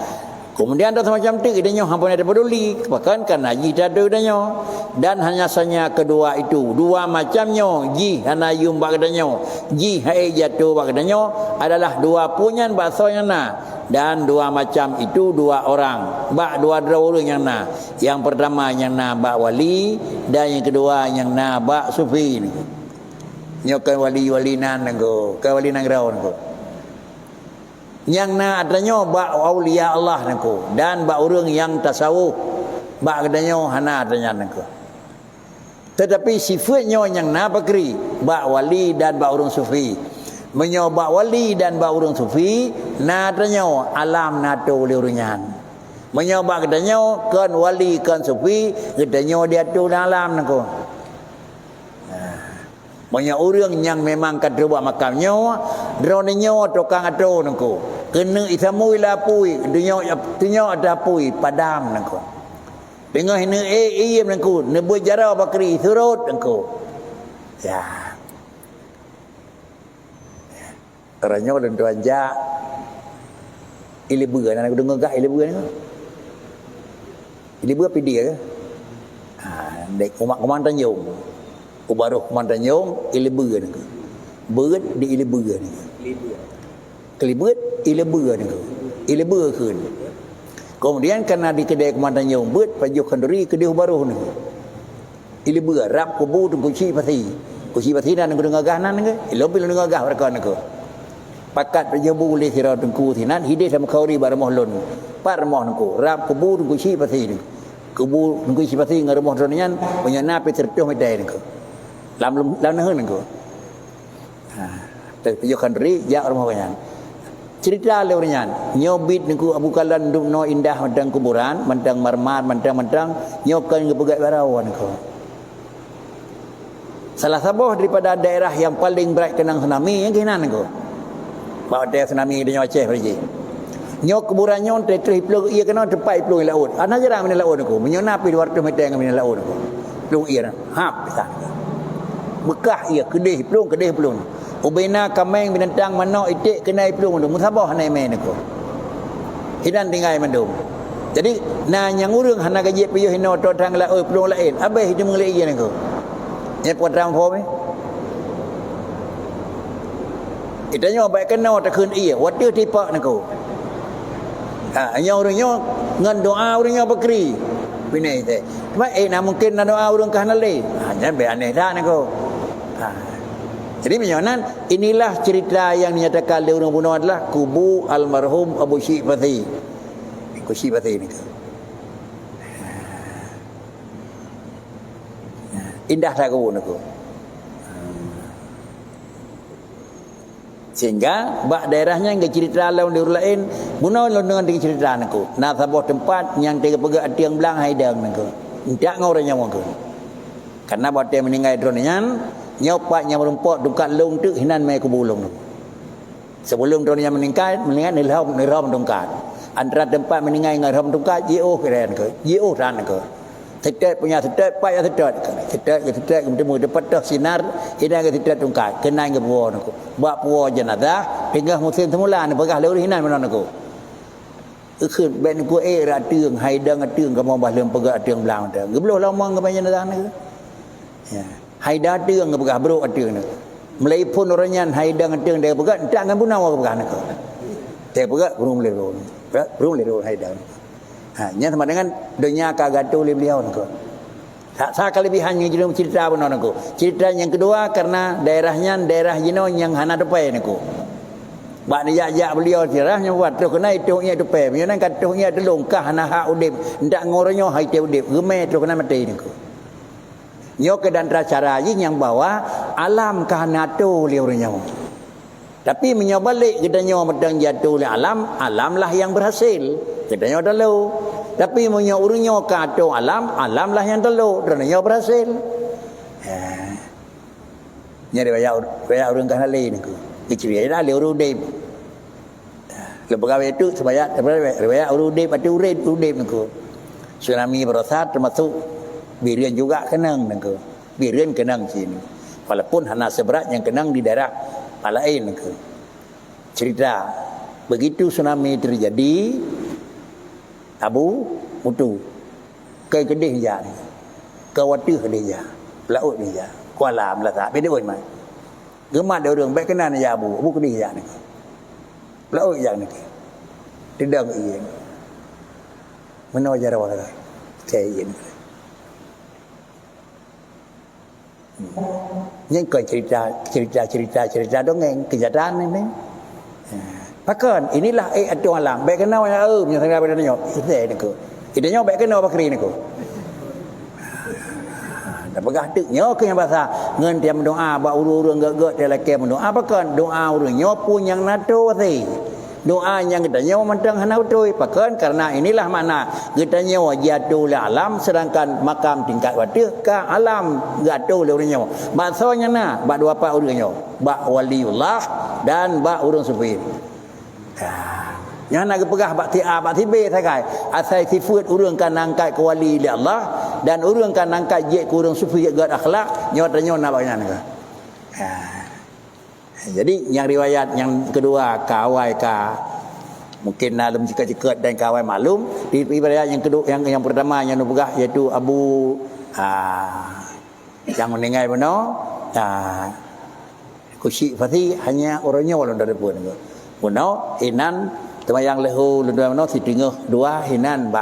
[SPEAKER 1] Kemudian ada semacam tu gedanyo hampun ada peduli bahkan karena ji tiada gedanyo dan hanya saja kedua itu dua macamnya ji hanayum bak gedanyo ji hai jatuh bak gedanyo adalah dua punyan bahasanya na. Dan dua macam itu dua orang. Bak dua orang yang na. Yang pertama yang na bak wali dan yang kedua yang na bak sufi ni. Nyokan wali nan nanggo, ke wali nang rau nanggo. Yang na adanya bak aulia Allah nanggo dan bak orang yang tasawuf. Bak adanya hana adanya nanggo. Tetapi sifatnya yang na bakri, bak wali dan bak orang sufi. Menyobak wali dan bak urang sufi nadanya alam nato liurnyan menyobak gedanya kan wali kan sufi gedanya dia tu dalam nako. Banyak orang yang memang kadru buat makamnya dronenya tukang ado nako kena isamui lapui dunia ada pui padam nako. Dengar hina iya menengku, nebui jarau bakri surut engku. Ya. Orangnya dan tuan ja ili beuh nak dengar gak ili beuh ni. Ili beuh pi dia ke? Dek umak Kuman Tanjung. Ubaruh Kuman Tanjung ili beuh ni. Beut di ili beuh ni. Kelibut ili beuh ni. Ili beuh keun. Kemudian karena di kedai Kuman Tanjung beut pajuh kenduri kedai Ubaruh ni. Ili beuh rap kubu tu kunci pasti. Kunci pasti nan dengar gah nan ke? Ilo pi dengar gah mereka ni ke. Pakat penyebu boleh kira tengku thinan hidih sama kauri baramoh lon par moh nengku rap kubu tengku si pasti ni kubu tengku si pasti ngaremoh dronian punya nape tertuh medai nengku lam nah nengku tertujukan diri jak rumah banyak cerita leurnya nyobit nengku Abu Kalan no indah mandang kuburan mandang marmar mandang nyokan ngebegat barawan nengku salah satu daripada daerah yang paling berat kenang tsunami yang kena nengku bahawa dia tsunami dia Aceh pergi. Nyok kuburan nyon terkelih peluk ia kena tepai peluk laut. Ana jarang min laut aku. Menyona pi 200 meter min laut aku. Peluk ia hap pisan. Bekah ia kedih peluk Ubena kameng binatang manok itik kenai peluk tu. Musabah nai main aku. Hidan tinggal mandum. Jadi na yang urang hana gaji piyuh hino to tang laut peluk lain. Abeh hidup ngelai ia aku. Nya potram pho me. Itanya baik kena takun iya wadah tipak nako. Nya orangnya ngan doa orangnya bakri. Binai teh. Cuma mungkin na doa orang kahna le. Hanya be aneh dah nako. Jadi menyonan inilah cerita yang dinyatakan oleh orang bunuh adalah kubu almarhum Abu Syekh Fathi. Ku Syekh Fathi ni. Indah tak kubu nako. Sehingga bak daerahnya yang cerita lawan daerah lain bunuh dengan cerita naku nah sebuah tempat yang tiga pegak tiang belang haidang naku tidak ngoranya mungkin karena buat dia meninggal dronyan nyopak yang merumpok dukat long tu hinan mai kubulung sebelum dronyan meninggal nilham dongkat antara tempat meninggal ngarham dongkat jio keren ke jio ran ke setet punya setet pak ya setet kemudian dapat dah sinar hidan ke setet tungkat kenai ke puo naku buat puo jenazah tinggal musim semula ni pegah leuh hinan mana naku keun ben ku ra teung haidang teung ka mau bahlem pegah teung belang dah gebloh lama ke jenazah ni ya haida teung ke pegah bro teung ni melai pun oranyan haidang teung dia pegah tak ngan punau ke pegah naku dia pegah burung lero haidang nya sama dengan dunia kagatu oleh beliau nako. Tak kelebihannya jadi cerita pun nako. Cerita yang kedua karena daerahnya daerah jino yang hana depai nako. Bak ni jak beliau cerahnya buat tu kena itunya depai. Menan katunya telung kah hana hak udip. Ndak ngoronyo hai te udip. Gemai tu kena mati nako. Nyo ke dan cara yang bawa alam kahana tu liurnya. Tapi menyobalik kita nyo medang jatuh oleh alam lah yang berhasil. Kita nyo dulu. Tapi punya urunnya kata alam lah yang telu kerana ia berhasil. Nya dia bayar orang kan lain ni. Kecil dia le urudip. Lepas itu supaya bayar urudip atau urudip ni ko. Tsunami berasal termasuk birian juga kenang ni ko. Birian kenang sini. Walaupun hanya seberat yang kenang di daerah lain ni ko. Cerita begitu tsunami terjadi Abu mutu ke kedih ja ni ke watu kedih ja laut ni ja kuala melata beda oi mai gemat dia orang baik kenan ya abu kedih ja ni laut ja ni tidak iya mana wajar awak kayak ini yang kau cerita dongeng kejadian ini Pakan inilah atu alam. Baik kenal yang punya sangat pada nyo. Itu ko. Itu nyo baik kenal bakri ni ko. Dah pegah tek nyo ke yang bahasa ngan dia mendoa ba urang gak-gak dia laki mendoa pakan doa urang nyo pun yang nato ti. Doa yang kita nyo mentang hana betul pakan karena inilah makna kita nyo jatuh le alam sedangkan makam tingkat watu ke alam jatuh le urang nyo. Maksudnya na ba dua apa urang nyo. Ba waliullah dan ba urang sufi. Yang nak pegah bakti A bakti B sakai. Asal sifat urang kan angkat ke wali li Allah dan urang kan angkat je ke urang sufi gad akhlak, nyotanya nak bagaian ke. Jadi yang riwayat yang kedua kawai ka mungkin dalam cekat-cekat dan kawai maklum. Di riwayat yang kedua yang pertama yang nak pegah iaitu Abu yang meninggal benar Kusyik Fatih hanya orangnya walau dari pun benar inan temayang lehu luar benar si tengah dua hinan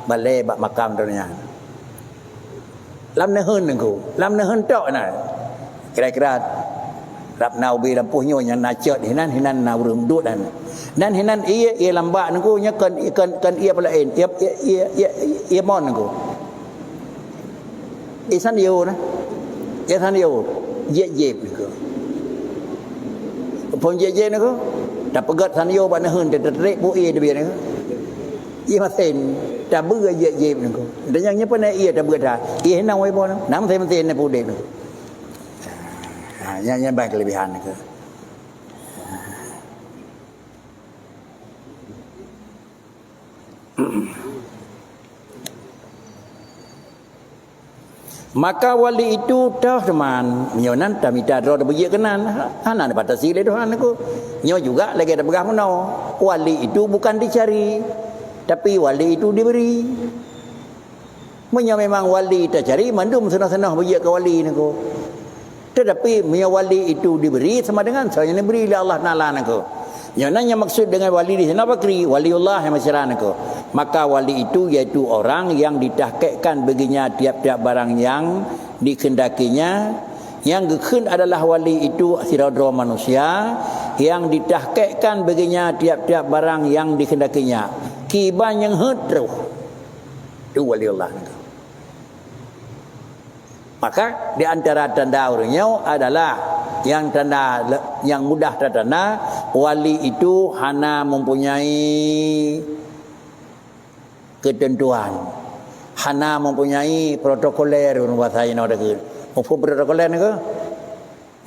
[SPEAKER 1] balai makam dunia lam nehun nengku lam nehun tok na kira-kira rap naubi lampuhnya yang nacat hinan na urung duduk dan hinan ia lambat nengku nya kan ia pelain ia mon nengku isan yo na isan yo je nengku pun je nengku dah pegat san yo ba nehun tetrek bu ia dia nengku ia maten dah ber je nengku dan yang nya pun ia dah ber dah ia nang wei pon nam tem ten ne pu de nengku yang baik kelebihan nengku maka wali itu dah teman nyonan tamita ro beje kenan ana batasi le dohan aku nyo juga lagi ada begah meno wali itu bukan dicari tapi wali itu diberi menyo memang wali tak cari mandum senah-senah beje ke wali aku tetapi menyo wali itu diberi sama dengan saya diberi oleh Allah Taala aku nyonan yang maksud dengan wali di sana bakri waliullah yang masyarakat aku maka wali itu iaitu orang yang ditahqiqkan baginya tiap-tiap barang yang dikendakinya. Yang gekun adalah wali itu siradra manusia yang ditahqiqkan baginya tiap-tiap barang yang dikendakinya. Kiban yang hedruh itu waliullah. Maka di antara tanda orangnya adalah yang tanda yang mudah tertanda wali itu hana mempunyai ketentuan hana mempunyai protokoler bahasa ini ada ke apa protokoler ni ke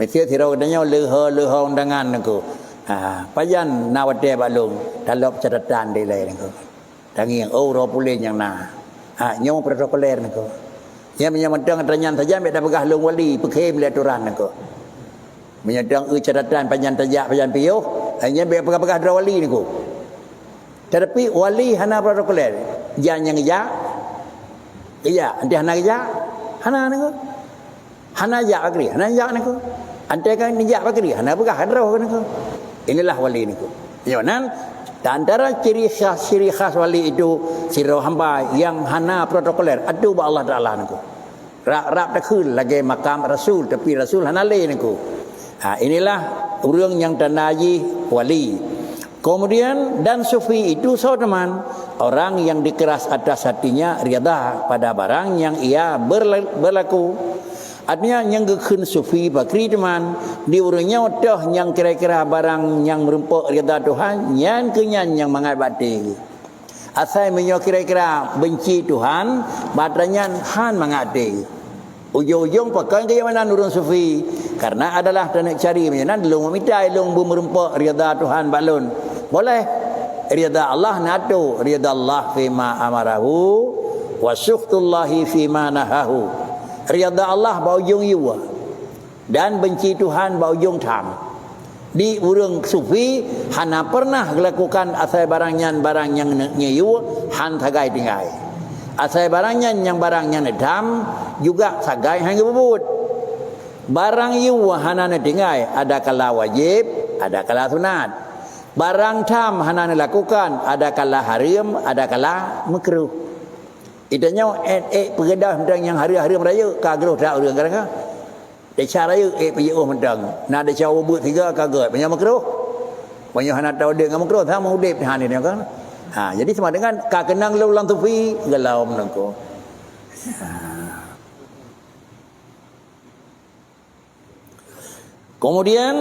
[SPEAKER 1] mesti thira katanya leha undangan ni ke pajan nawate balung dalop catatan dia lain ke tangi yang ro pulih yang na nyo protokoler ni ke yang menyamantang tanyaan saja mek dah pegah long wali pekem le aturan ni ke menyadang catatan panjang tajak panjang piuh hanya mek pegah-pegah dra wali ni ke tetapi wali hana protokoler jangan ya nanti hana nengko hana ya bakri hana ya nengko ante kan ni ya bakri hana begah hadroh nengko inilah wali nengko yonan antara ciri khas wali itu sira hamba yang hana protokoler adu ba Allah Taala nengko rap dah kun lagi makam rasul tapi rasul hana le nengko inilah urang yang tanaji wali. Kemudian dan sufi itu teman orang yang dikeras atas hatinya riyadhah pada barang yang ia berlaku. Artinya yang gekun sufi bakri teman diurungnya dah yang kira-kira barang yang merempuk riyadhah Tuhan yang kenyan yang mengabadi. Asal menyo kira-kira benci Tuhan badannya han mengabadi. Ujung-ujung pakai ke mana nurun sufi karena adalah nak cari menyan long meminta long merempuk riyadhah Tuhan balun. Boleh rida Allah nadu rida Allah fima amarahu wa sukhtullahi fima nahahu. Rida Allah baujung yuwa dan benci Tuhan baujung tham. Di urang sufi hana pernah melakukan asal barang yang nyeyu han sagai tinggai. Asal barangnya yang barangnya nedam juga sagai hang bubut. Barang yuwa hana tinggai ada kala wajib, ada kala sunat. Barang tam hana lakukan ada kala haram ada kala makruh. Itanya peredah tentang yang hari-hari raya kagro tak urang kadang. Deca raya pergi mentang. Nak deca ubut 3 kaget banyak makruh. Banyak hana tahu dia dengan makruh sama udip han ni kan. Jadi sama dengan ka kenang ulang tufi galau menengko. Kemudian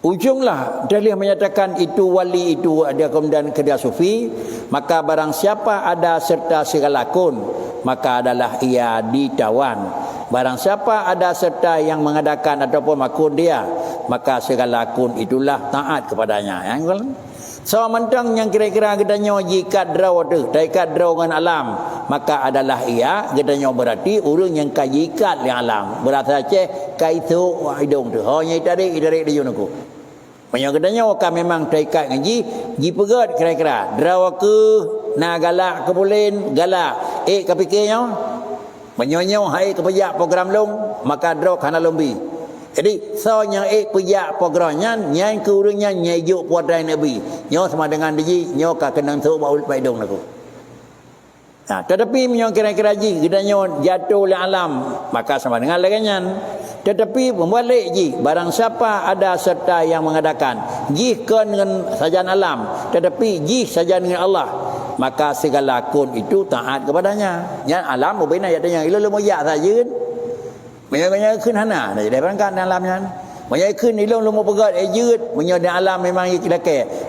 [SPEAKER 1] ujunglah dalil menyatakan itu wali itu ada kemudian kedia sufi, maka barang siapa ada serta segalakun maka adalah ia ditawan. Barang siapa ada serta yang mengadakan ataupun makun dia maka segala kun itulah taat kepadanya. Yang kan? So mentang yang kira-kira gedanya jikat draw tu, taikat draw dengan alam, maka adalah ia gedanya berarti urang yang kajikat dengan alam. Berarti ceh kaitu hidung tu. Oh nyai tadi idare dia nuku. Banyak gedanya kan memang taikat ngaji, ji pegat kira-kira. Draw ke na galak ke bulen, galak. Kepikirnya menyonyo hai kepejak program long, maka draw kana lombi. Jadi so yang pejak programnya nyai ke urangnya nyai juk puadai nabi. Nyo sama dengan diji nyo ka kenang tu baul paidong aku. Nah, tetapi menyo kira-kira ji gedanyo jatuh oleh alam, maka sama dengan laganyan. Tetapi membalik ji barang siapa ada serta yang mengadakan ji ke dengan sajan alam, tetapi ji sajan dengan Allah, maka segala kun itu taat kepadanya. Yang alam berbina yang ilmu ya saja kan. Banyakขึ้นhana dari berangkat alamnya. Banyakขึ้นilmu lumu pegat ejut, menyo di alam memang kira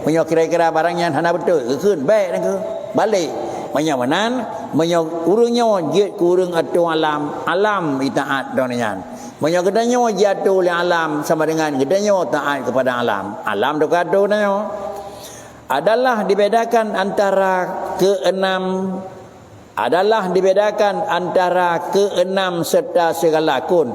[SPEAKER 1] menyo kira-kira barangnya hana betulขึ้นbaik dan ke balik. Banyak manan menyo urungnya jet ke urung atu alam itaat donyan. Menyo gedanya jatuh oleh alam sama dengan gedanya taat kepada alam. Alam dekat donyo adalah dibedakan antara keenam serta segala kun.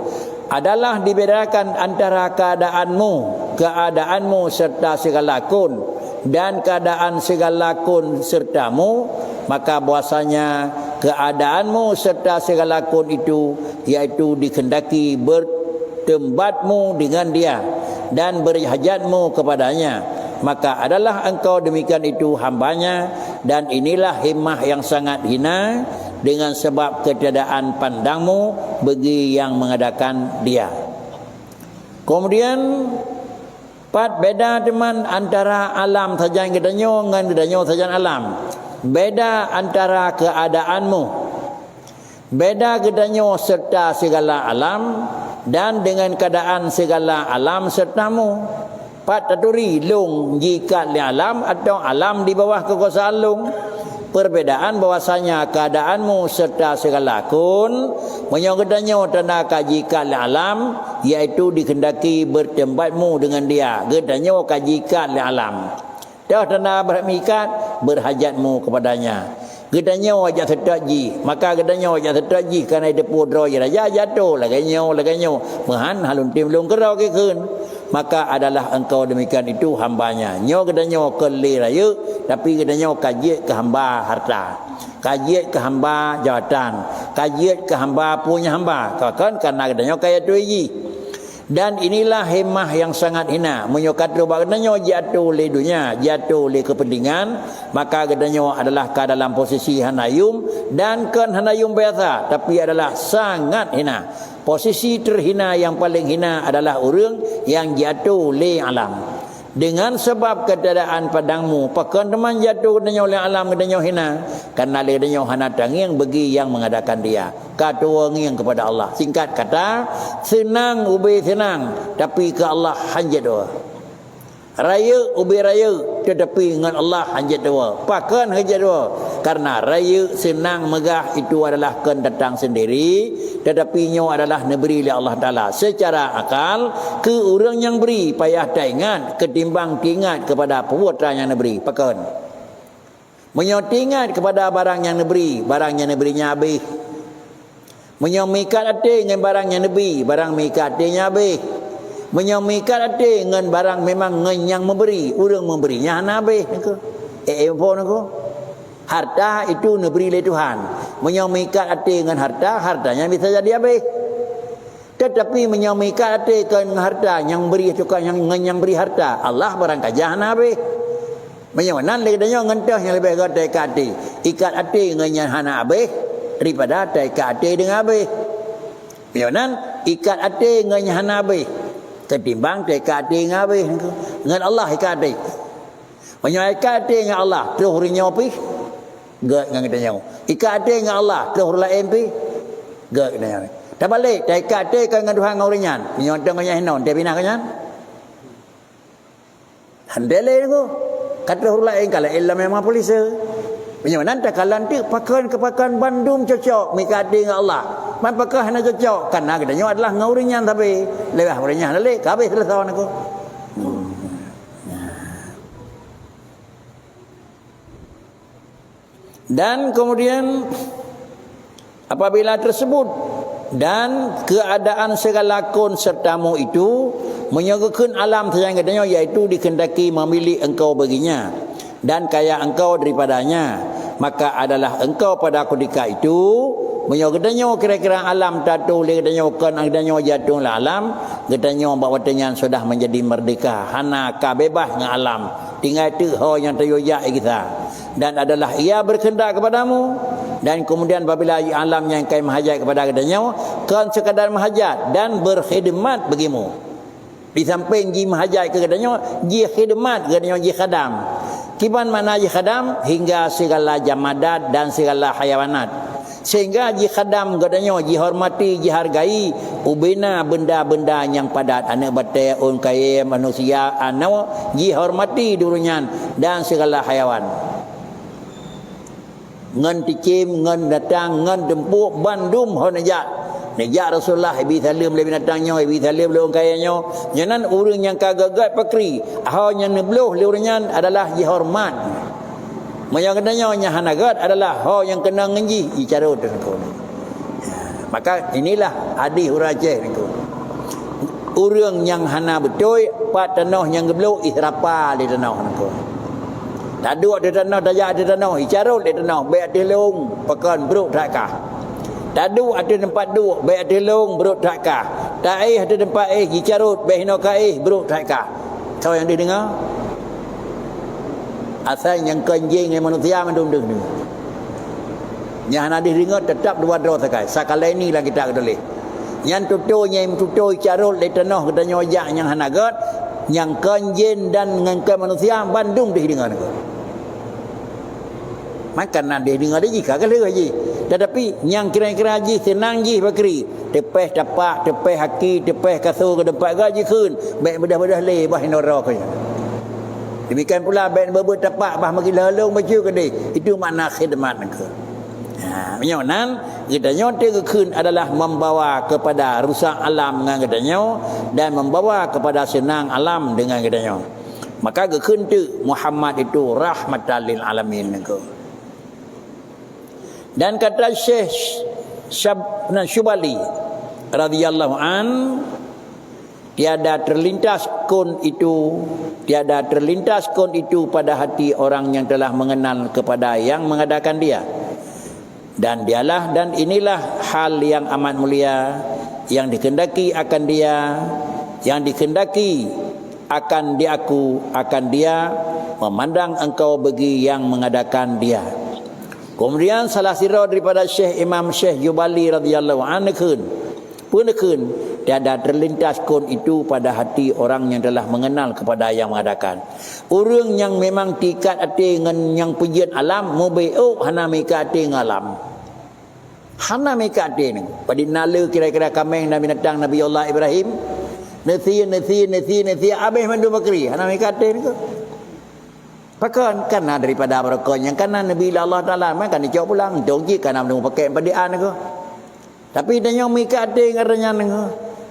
[SPEAKER 1] Adalah dibedakan antara keadaanmu serta segala kun dan keadaan segala kun sertamu, maka bahwasanya keadaanmu serta segala kun itu yaitu dikehendaki bertembatmu dengan dia dan berhajatmu kepadanya, maka adalah engkau demikian itu hambanya. Dan inilah himmah yang sangat hina dengan sebab ketiadaan pandangmu bagi yang mengadakan dia. Kemudian beda teman antara alam saja gedanyo dengan gedanyo saja alam. Beda antara keadaanmu, beda gedanyo serta segala alam dan dengan keadaan segala alam sertamu. Taturi lung jika di alam atau alam di bawah kekuasaan lung. Perbedaan bahwasanya keadaanmu serta segala kun menyogedannya tanda kajikan di alam, yaitu dikehendaki bertembatmu dengan dia. Gedanya kajikan di alam. Dah tanda bermikat berhajatmu kepadanya. Gedanya wajah tertaji, maka gedanya wajah tertaji kerana depu draw raja jatuh laganyo mehan halun tim lung kerau ke kun. Maka adalah engkau demikian itu hambanya. Nyo gedanya keli raya, tapi gedanya kajiat ke hamba harta, kajiat ke hamba jawatan, kajiat ke hamba punya hamba. Kan karena gedanya kaya tuiji. Dan inilah hemah yang sangat hina. Menyokat rubah gedanya jatuh oleh dunia, jatuh oleh kepentingan, maka gedanya adalah ke dalam posisi hanayum dan kan hanayum biasa, tapi adalah sangat hina. Posisi terhina yang paling hina adalah orang yang jatuh oleh alam. Dengan sebab keadaan padangmu, pakan teman jatuh gedanya oleh alam gedanya hina, karena gedanya hana tangiang bagi yang mengadakan dia. Kata yang kepada Allah. Singkat kata, senang ubi senang, tapi ke Allah hanjat doa. Raya ubi raya, tetapi dengan Allah hanjat doa. Pakan hanjat doa. Karena raya senang megah itu adalah kan datang sendiri, tetapi nyo adalah neberi oleh Allah Ta'ala. Secara akal, ke orang yang beri payah tak ingat ketimbang ingat kepada perbuatan yang neberi. Pakan. Menyot ingat kepada barang yang neberi, barang yang neberinya habis. Menyomikat hati dengan barang yang neberi, barang mikat hatinya habis. Menyomikat hati dengan barang memang yang memberi, orang memberinya hana habis. Harta itu neberi oleh Tuhan. Menyomikat hati dengan harta, hartanya bisa jadi habis. Tetapi menyomikat hati dengan harta, yang beri juga yang beri harta, Allah barang kajah hana habis. Menyonan lekadanya ngentah yang lebih kata hati. Ikat hati dengan yang hana habis daripada ikat hati dengan habis. Menyonan ikat hati dengan yang hana habis ketimbang ikat hati dengan habis. Dengan Allah ikat hati. Menyonan ikat hati dengan Allah terus hurinya habis. Gak dengan kita nyawa. Ikat hati dengan Allah terus lain pi. Gak kita nyawa. Tak balik tak ikat hati dengan Tuhan ngaurinyan. Menyonan dengan yang hinon dia pinah kanyan. Handele ni ko. Kata huruf lain kalau ilmu memang polis. Punya nanti kalau nanti pakan kepakan Bandung cocok mikati dengan Allah. apakah hana cocok karena katanya adalah ngaurinyan tapi lewah urinyan lele kabeh selesai aku. Dan kemudian apabila tersebut dan keadaan segala kun sertamu itu menyuguhkan alam sayang katanya iaitu dikehendaki memilih engkau baginya dan kaya engkau daripadanya, maka adalah engkau pada ketika itu menyuguhkannya kira-kira alam tatu le katanya kan adanya jatuh la alam katanya bawatnya sudah menjadi merdeka hana ka bebas dengan alam tinggal tu ho yang teryoyak kita dan adalah ia berkehendak kepadamu dan kemudian apabila alam yang kai menghajat kepada katanya kan sekadar menghajat dan berkhidmat bagimu di samping ji menghajat ke katanya ji khidmat katanya ji khadam kiban mana ji khadam hingga segala jamadat dan segala hayawanat sehingga ji khadam katanya ji hormati ji hargai ubina benda-benda yang padat anak batai un kai manusia anak ji hormati durunyan dan segala hayawan ngan ticim ngan datang ngan dempuk bandum honajat nejak Rasulullah ibi salim lebih datangnya ibi salim le kayanya jangan urang yang kagagak pakri hau yang nebloh le urangan adalah dihormat yang katanya nya hanagat adalah hau yang kena ngenji icarut niku maka inilah hadis uraceh niku urang yang hana betul pat tanah yang gebloh israpa di tanah niku taduk di tanah dajak di tanah icarut di tanah baik dilung pekan bruk takah taduk ada tempat duk baik dilung bruk takah taih ada tempat icarut baik no kai bruk takah kau yang didengar asal yang kenjing dengan manusia mendung-dung ni yang hadis dengar tetap dua dosa sakai sakala ini lah kita ketulis yang tutunya yang tutu icarut di tanah katanya ojak yang hanagat yang kenjin dan dengan manusia bandung didengar ni makan nak didengar dia jika kalau haji tetapi yang kira-kira haji senang ji bakri tepeh tapak tepeh haki tepeh kasur ke tempat gaji kun baik bedah-bedah le bah neraka demikian pula baik berbut tapak bah magi lalung baju ke dia itu makna khidmat ke menyonan katanya tegakun adalah membawa kepada rusak alam dengan katanya dan membawa kepada senang alam dengan katanya maka gekun tu Muhammad itu rahmatan lil alamin ke dan kata Syekh Syubali radhiyallahu an tiada terlintas kun itu pada hati orang yang telah mengenal kepada yang mengadakan dia dan dialah dan inilah hal yang amat mulia yang dikehendaki akan dia yang dikehendaki akan dia memandang engkau bagi yang mengadakan dia. Kemudian salah sira daripada Syekh Imam Syekh Jubali radhiyallahu anhu pun tiada terlintas kun itu pada hati orang yang telah mengenal kepada yang mengadakan. Orang yang memang tikat hati dengan yang pujian alam mubai'u hana mikat hati dengan alam. Hana mikat hati ni. Pada nala kira-kira kambing dan binatang Nabi Allah Ibrahim. Nasi habis mandu bakri. Hana mikat hati ni ke? Pakan karena daripada barakahnya karena Nabi Allah Taala kan dicok pulang dongki karena menunggu pakai padian ke. Tapi dia yang mikat hati dengan renyan ke.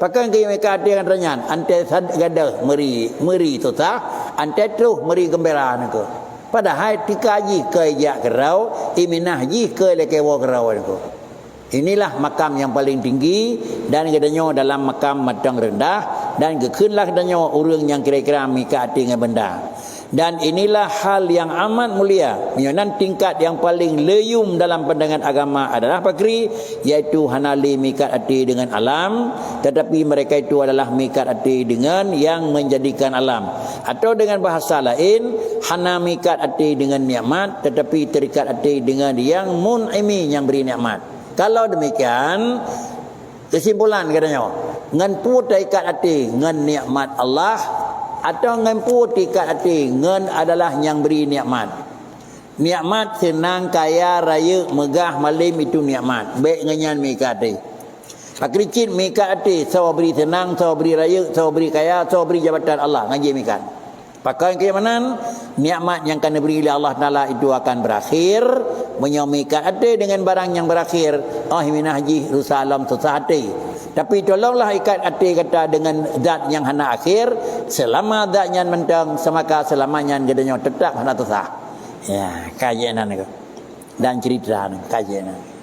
[SPEAKER 1] Pakan ke mikat hati dengan renyan ante sad gadah meri susah ante terus meri gembira ke. Padahal tikaji ke jak kerau iminah ji ke lekewa kerau ke. Inilah makam yang paling tinggi dan katanya dalam makam matang rendah dan kekenlah katanya orang yang kira-kira mikat hati dengan benda. Dan inilah hal yang amat mulia menyonan tingkat yang paling leyum dalam pandangan agama adalah pakri iaitu hanali mikat hati dengan alam tetapi mereka itu adalah mikat hati dengan yang menjadikan alam atau dengan bahasa lain hana mikat hati dengan nikmat tetapi terikat hati dengan yang mun'imi yang beri nikmat. Kalau demikian kesimpulan katanya ngan putai ikat hati ngan nikmat Allah atau ngempu tikat hati ngen adalah yang beri nikmat. Nikmat senang kaya raya megah malim itu nikmat. Baik ngenyan mikat hati. Pakricit mikat hati sawa beri senang, sawa beri raya, sawa beri kaya, sawa beri jabatan Allah ngaji mikat. Pakai ke mana? nikmat yang akan diberi oleh Allah Taala itu akan berakhir, menyaumikan hati dengan barang yang berakhir. Minah haji rusak alam susah hati. Tapi tolonglah ikat hati kata dengan zat yang hana akhir, selama zatnya mentang semaka selamanya gedenya tetap hana susah. Ya, kajian itu dan cerita kajian.